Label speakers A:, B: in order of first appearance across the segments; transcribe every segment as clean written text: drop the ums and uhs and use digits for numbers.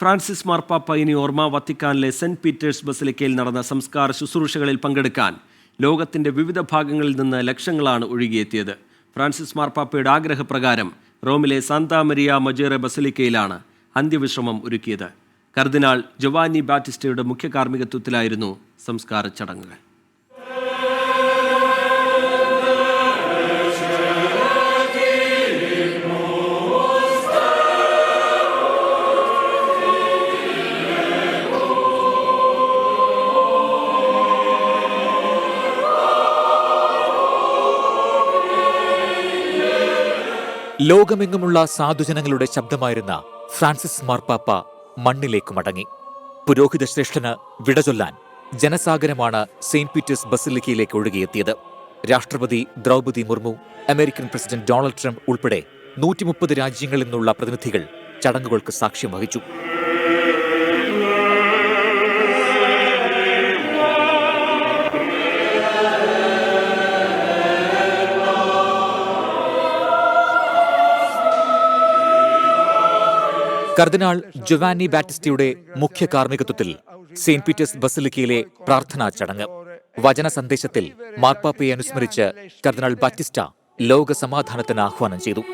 A: Francis മാർപ്പാപ്പ ഇനി ഓർമ്മ വത്തിക്കാനിലെ സെന്റ് പീറ്റേഴ്സ് ബസിലിക്കയിൽ നടന്ന സംസ്കാര ശുശ്രൂഷകളിൽ പങ്കെടുക്കാൻ ലോകത്തിന്റെ വിവിധ ഭാഗങ്ങളിൽ നിന്ന് ലക്ഷങ്ങളാണ് ഒഴുകിയെത്തിയത്. ഫ്രാൻസിസ് മാർപ്പാപ്പയുടെ ആഗ്രഹപ്രകാരം റോമിലെ സാന്താ മരിയ മജോറെ ബസിലിക്കയിലാണ് അന്ത്യവിശ്രമം ഒരുക്കിയത്. കർദിനാൾ ജൊവാനി ബാറ്റിസ്റ്റയുടെ മുഖ്യ കാർമ്മികത്വത്തിലായിരുന്നു സംസ്കാര ചടങ്ങുകൾ.
B: ലോകമെങ്ങുമുള്ള സാധുജനങ്ങളുടെ ശബ്ദമായിരുന്ന ഫ്രാൻസിസ് മാർപ്പാപ്പ മണ്ണിലേക്ക് മടങ്ങി. പുരോഹിത ശ്രേഷ്ഠന് വിടചൊല്ലാൻ ജനസാഗരമാണ് സെയിന്റ് പീറ്റേഴ്സ് ബസിലിക്കയിലേക്ക് ഒഴുകിയെത്തിയത്. രാഷ്ട്രപതി ദ്രൗപദി മുർമു, അമേരിക്കൻ പ്രസിഡന്റ് ഡൊണാൾഡ് ട്രംപ് ഉൾപ്പെടെ 130 രാജ്യങ്ങളിൽ നിന്നുള്ള പ്രതിനിധികൾ ചടങ്ങുകൾക്ക് സാക്ഷ്യം വഹിച്ചു. കർദിനാൾ ജൊവാനി ബാറ്റിസ്റ്റയുടെ മുഖ്യ കാർമ്മികത്വത്തിൽ സെയിന്റ് പീറ്റേഴ്സ് ബസിലിക്കയിലെ പ്രാർത്ഥനാ ചടങ്ങ്. വചന സന്ദേശത്തിൽ മാർപ്പാപ്പയെ അനുസ്മരിച്ച് കർദിനാൾ ബാറ്റിസ്റ്റ ലോക സമാധാനത്തിന് ആഹ്വാനം ചെയ്തു.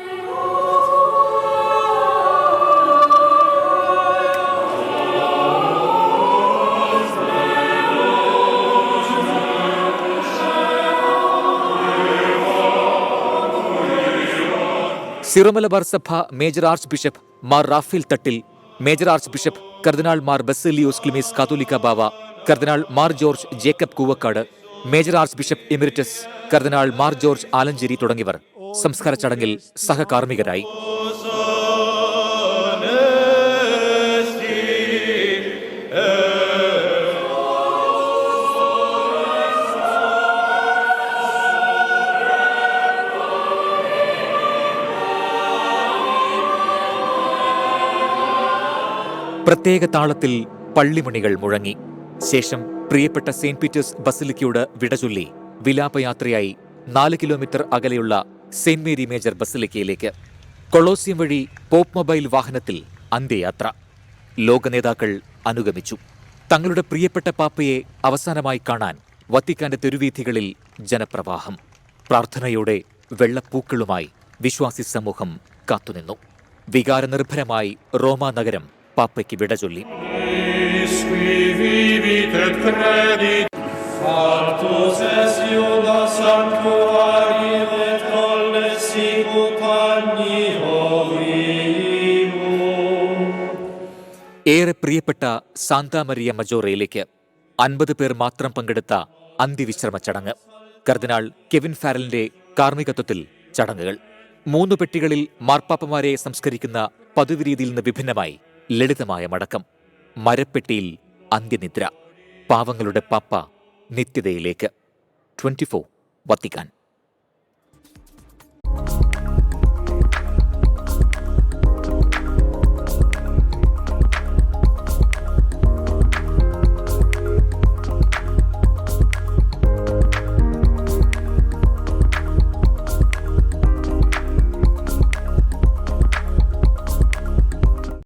B: സിറോമലബാർ സഭ major arch bishop Mar Raphael Thattil, major arch bishop കർദിനാൾ മാർ ബസേലിയോസ് ക്ലിമീസ് കാതോലിക്ക ബാവ, കർദിനാൾ Mar George Jacob Koovakad, major arch bishop emeritus കർദിനാൾ മാർ ജോർജ് ആലഞ്ചേരി തുടങ്ങിയവർ സംസ്കാര ചടങ്ങിൽ സഹകാർമ്മികരായി. പ്രത്യേക താളത്തിൽ പള്ളിമണികൾ മുഴങ്ങി. ശേഷം പ്രിയപ്പെട്ട സെയിന്റ് പീറ്റേഴ്സ് ബസിലിക്കയോട് വിടചൊല്ലി വിലാപയാത്രയായി 4 കിലോമീറ്റർ അകലെയുള്ള സെയിന്റ് മേരി മേജർ ബസിലിക്കയിലേക്ക്. കൊളോസിയം വഴി പോപ്പ് മൊബൈൽ വാഹനത്തിൽ അന്ത്യയാത്ര. ലോക നേതാക്കൾ അനുഗമിച്ചു. തങ്ങളുടെ പ്രിയപ്പെട്ട പാപ്പയെ അവസാനമായി കാണാൻ വത്തിക്കാന്റെ തെരുവീഥികളിൽ ജനപ്രവാഹം. പ്രാർത്ഥനയോടെ വെള്ളപ്പൂക്കളുമായി വിശ്വാസി സമൂഹം കാത്തുനിന്നു. വികാരനിർഭരമായി റോമാ നഗരം പാപ്പയ്ക്ക് വിടചൊല്ലി. ഏറെ പ്രിയപ്പെട്ട സാന്താ മരിയ മജോറയിലേക്ക് 50 പേർ മാത്രം പങ്കെടുത്ത അന്ത്യവിശ്രമ ചടങ്ങ്. കർദിനാൾ കെവിൻ ഫാരലിന്റെ കാർമ്മികത്വത്തിൽ ചടങ്ങുകൾ. 3 പെട്ടികളിൽ മാർപ്പാപ്പമാരെ സംസ്കരിക്കുന്ന പതിവ് രീതിയിൽ നിന്ന് വിഭിന്നമായി ലളിതമായ മടക്കം. മരപ്പെട്ടിയിൽ അന്ത്യനിദ്ര. പാവങ്ങളുടെ പാപ്പ നിത്യതയിലേക്ക്. 24 വത്തിക്കാൻ.